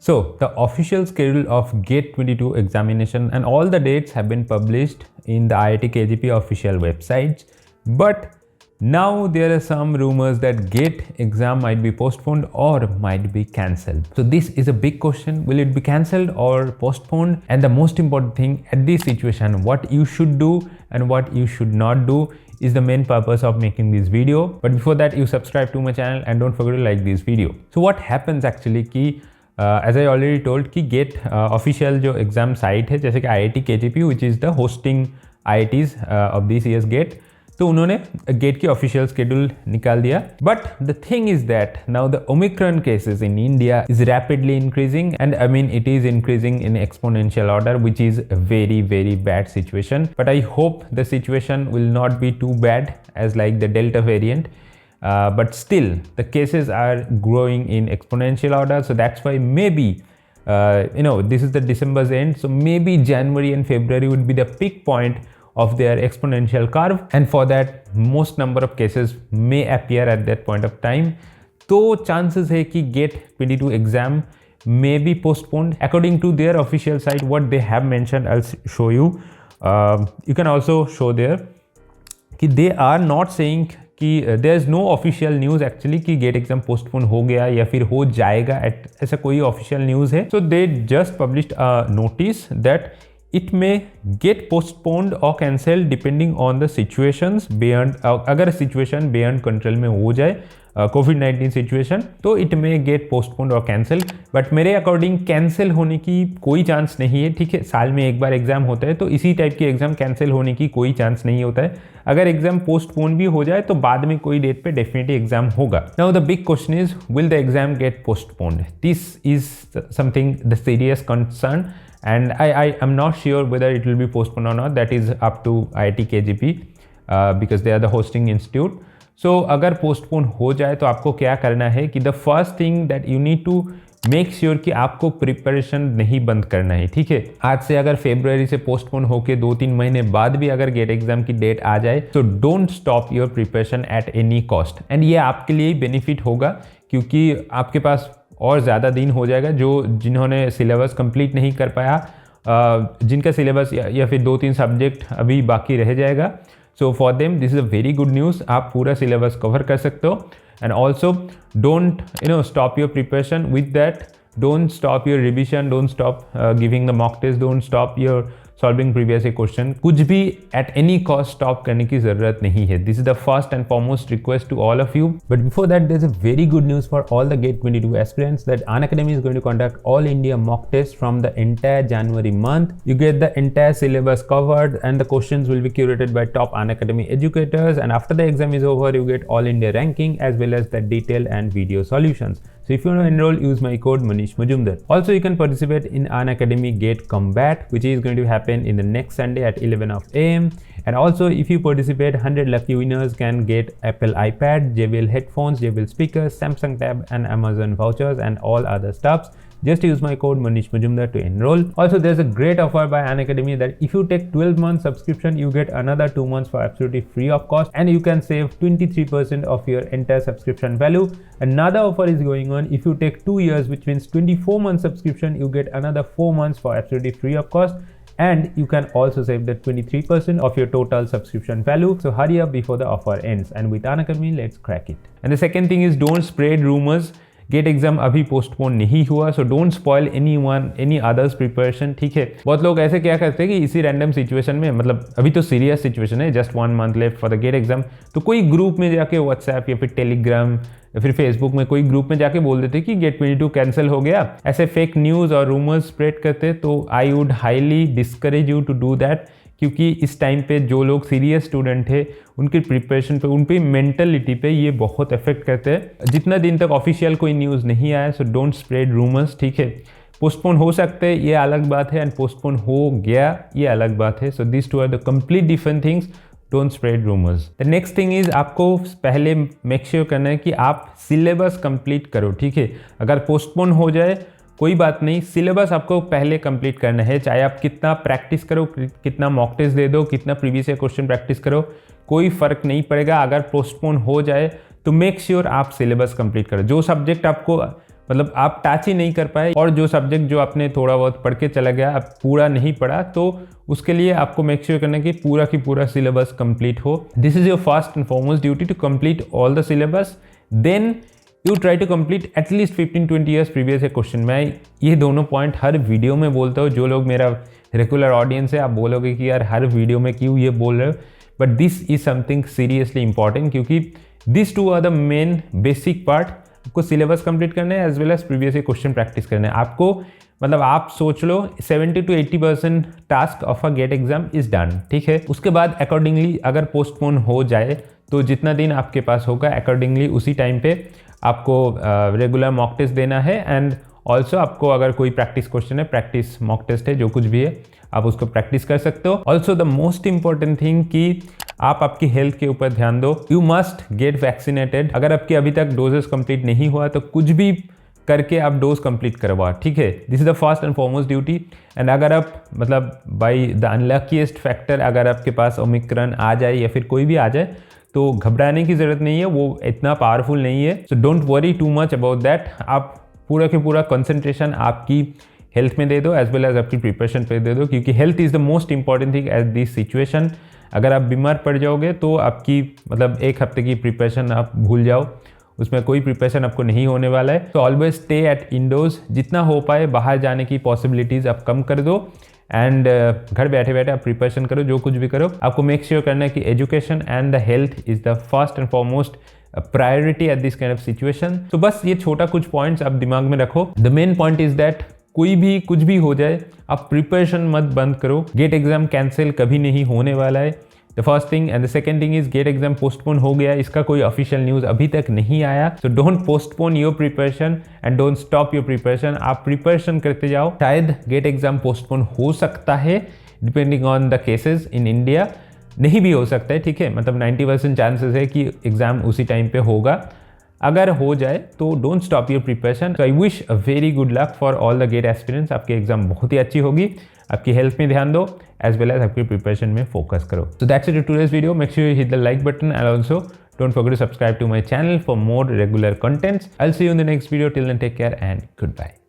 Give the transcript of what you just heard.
So the official schedule of GATE 22 examination and all the dates have been published in the IIT KGP official websites, but now there are some rumors that GATE exam might be postponed or might be cancelled. So this is a big question. Will it be cancelled or postponed? And the most important thing at this situation, what you should do and what you should not do is the main purpose of making this video. But before that, you subscribe to my channel and don't forget to like this video. So what happens actually कि as I already told कि GATE official जो exam site है जैसे कि IIT KGP which is the hosting IITs of this year's GATE, तो उन्होंने gate की official schedule निकाल दिया. But the thing is that now the omicron cases in India is rapidly increasing and I mean it is increasing in exponential order which is a very very bad situation. But I hope the situation will not be too bad as like the delta variant. But still the cases are growing in exponential order, so that's why maybe this is the December's end, so maybe January and February would be the peak point of their exponential curve, and for that most number of cases may appear at that point of time. तो chances है कि GATE 22 exam may be postponed according to their official site. What they have mentioned, I'll show you. You can also show there कि they are not saying कि there is no official news actually कि GATE exam postpone हो गया या फिर हो जाएगा, ऐसा कोई official news है. So they just published a notice that it may get postponed or cancelled depending on the situations beyond. अगर situation beyond control में हो जाए COVID-19 सिचुएशन, तो इट मे गेट पोस्टपोन्ड और कैंसिल. बट मेरे according cancel होने की कोई चांस नहीं है. ठीक है, साल में एक बार एग्जाम होता है, तो इसी टाइप की एग्जाम कैंसिल होने की कोई चांस नहीं होता है. अगर एग्जाम पोस्टपोन भी हो जाए तो बाद में कोई डेट पे डेफिनेटली एग्जाम होगा. Now the big question is, will the exam get postponed? This is something the serious concern, and I'm not sure whether it will be postponed or not. That is up to IIT KGP because they are the hosting institute. So अगर postpone हो जाए तो आपको क्या करना है कि the first thing that you need to make sure कि आपको प्रिपरेशन नहीं बंद करना है. ठीक है, आज से अगर फरवरी से पोस्टपोन होके 2-3 महीने बाद भी अगर गेट एग्जाम की डेट आ जाए तो don't stop your preparation at any cost. And ये आपके लिए ही बेनिफिट होगा क्योंकि आपके पास और ज़्यादा दिन हो जाएगा. जिन्होंने सिलेबस कंप्लीट नहीं कर पाया, जिनका सिलेबस या फिर 2-3 सब्जेक्ट अभी बाकी रह जाएगा, so for them this is a very good news. आप पूरा सिलेबस कवर कर सकते हो. And also don't stop your preparation with that. Don't stop your revision, don't stop giving the mock test, don't stop your solving previous question. कुछ भी at any cost stop करने की जरूरत नहीं है. This is the first and foremost request to all of you. But before that there is a very good news for all the GATE 22 aspirants that Unacademy is going to conduct all India mock tests from the entire January month. You get the entire syllabus covered and the questions will be curated by top Unacademy educators, and after the exam is over you get all India ranking as well as the detailed and video solutions. So if you want to enroll, use my code Manish Majumdar. Also, you can participate in Unacademy GATE Combat, which is going to happen in the next Sunday at 11 AM. And also, if you participate, 100 lucky winners can get Apple iPad, JBL headphones, JBL speakers, Samsung tab, and Amazon vouchers and all other stuffs. Just use my code Manish Majumdar to enroll. Also, there's a great offer by Unacademy that if you take 12 months subscription, you get another 2 months for absolutely free of cost, and you can save 23% of your entire subscription value. Another offer is going on. If you take 2 years, which means 24 months subscription, you get another 4 months for absolutely free of cost. And you can also save the 23% of your total subscription value. So hurry up before the offer ends. And with Unacademy, let's crack it. And the second thing is, don't spread rumors. GATE exam अभी postpone नहीं हुआ, so don't spoil any others preparation. ठीक है, बहुत लोग ऐसे क्या करते हैं कि इसी रैंडम सिचुएशन में, मतलब अभी तो सीरियस सिचुएशन है, just 1 month left for the GATE exam, तो कोई ग्रुप में जाके व्हाट्सएप या फिर टेलीग्राम या फिर फेसबुक में कोई ग्रुप में जाके बोल देते कि गेट 22 कैंसिल हो गया. ऐसे फेक न्यूज़ और रूमर्स स्प्रेड करते, तो I would highly discourage you to do that. क्योंकि इस टाइम पे जो लोग सीरियस स्टूडेंट थे उनकी प्रिपरेशन पे, उन पे मेंटलिटी पे ये बहुत इफेक्ट करते हैं. जितना दिन तक ऑफिशियल कोई न्यूज़ नहीं आया, सो डोंट स्प्रेड रूमर्स. ठीक है, पोस्टपोन हो सकते हैं, ये अलग बात है, एंड पोस्टपोन हो गया, ये अलग बात है. So this two are the complete different things. Don't spread rumours. The next thing is, आपको पहले मेक श्योर करना है कि आप सिलेबस कंप्लीट करो. ठीक है, अगर पोस्टपोन हो जाए कोई बात नहीं, सिलेबस आपको पहले कंप्लीट करना है. चाहे आप कितना प्रैक्टिस करो, कितना मॉक टेस्ट दे दो, कितना प्रीवियस क्वेश्चन प्रैक्टिस करो, कोई फ़र्क नहीं पड़ेगा. अगर पोस्टपोन हो जाए तो मेक श्योर आप सिलेबस कंप्लीट करो. जो सब्जेक्ट आपको मतलब आप टच ही नहीं कर पाए और जो सब्जेक्ट जो आपने थोड़ा बहुत पढ़ के चला गया आप पूरा नहीं पढ़ा, तो उसके लिए आपको मेक श्योर करना कि पूरा की पूरा सिलेबस कंप्लीट हो। This is your first and foremost duty to complete all the syllabus, then you try to complete at least 15-20 years previous question. मैं ये दोनों पॉइंट हर वीडियो में बोलता हूँ। जो लोग मेरा रेगुलर ऑडियंस है, आप बोलोगे कि यार हर वीडियो में क्यों ये बोल रहे हो, but this is something seriously important, क्योंकि this two are the main basic part. आपको सिलेबस कंप्लीट करना है as well as previous question practice करना है। आपको मतलब आप सोच लो 70-80% task of a GATE exam is done, ठीक है। उसके बाद अकॉर्डिंगली अगर पोस्टपोन हो जाए तो जितना दिन आपके पास होगा अकॉर्डिंगली उसी टाइम पे आपको रेगुलर मॉक टेस्ट देना है। एंड ऑल्सो आपको अगर कोई प्रैक्टिस क्वेश्चन है, प्रैक्टिस मॉक टेस्ट है, जो कुछ भी है आप उसको प्रैक्टिस कर सकते हो। Also the most important thing कि आप आपकी हेल्थ के ऊपर ध्यान दो। You must get vaccinated. अगर आपकी अभी तक डोजेस कंप्लीट नहीं हुआ तो कुछ भी करके आप डोज कंप्लीट करवा, ठीक है। This is the first and foremost duty. And अगर आप मतलब बाय द अनलकीएस्ट फैक्टर अगर आपके पास ओमिक्रॉन आ जाए या फिर कोई भी आ जाए तो घबराने की ज़रूरत नहीं है, वो इतना पावरफुल नहीं है। So don't worry too much about that. आप पूरा के पूरा कंसंट्रेशन आपकी हेल्थ में दे दो एज वेल एज आपकी प्रिपरेशन पे दे दो, क्योंकि health is the most important thing at this situation. अगर आप बीमार पड़ जाओगे तो आपकी मतलब एक हफ्ते की प्रिपरेशन आप भूल जाओ, उसमें कोई प्रिपरेशन आपको नहीं होने वाला है। तो ऑलवेज स्टे एट इंडोर्स। जितना हो पाए बाहर जाने की पॉसिबिलिटीज़ आप कम कर दो एंड घर बैठे बैठे आप प्रिपरेशन करो, जो कुछ भी करो। आपको मेक श्योर करना है कि education and the health is the first and foremost priority at this kind of situation. तो बस ये छोटा कुछ पॉइंट्स आप दिमाग में रखो। The main point is that कोई भी कुछ भी हो जाए आप प्रिपरेशन मत बंद करो। गेट एग्जाम कैंसिल कभी नहीं होने वाला है, the first thing. And the second thing is get exam postpone हो गया, इसका कोई ऑफिशियल न्यूज़ अभी तक नहीं आया। So don't postpone your preparation and don't stop your preparation. आप प्रिपरेशन करते जाओ। शायद गेट एग्जाम पोस्टपोन हो सकता है depending on the cases in India, नहीं भी हो सकता है, ठीक है। मतलब 90% चांसेस है कि एग्जाम उसी टाइम पे होगा। अगर हो जाए तो don't stop your preparation. So I wish a very good luck for all the GATE aspirants. आपकी एग्जाम बहुत ही अच्छी होगी। आपकी हेल्थ में ध्यान दो एज वेल एज आपकी प्रिपरेशन में फोकस करो। So that's it today's video. Make sure you hit the like button and also don't forget to subscribe to my channel for more regular contents. I will see you in the next video. Till then take care and good bye.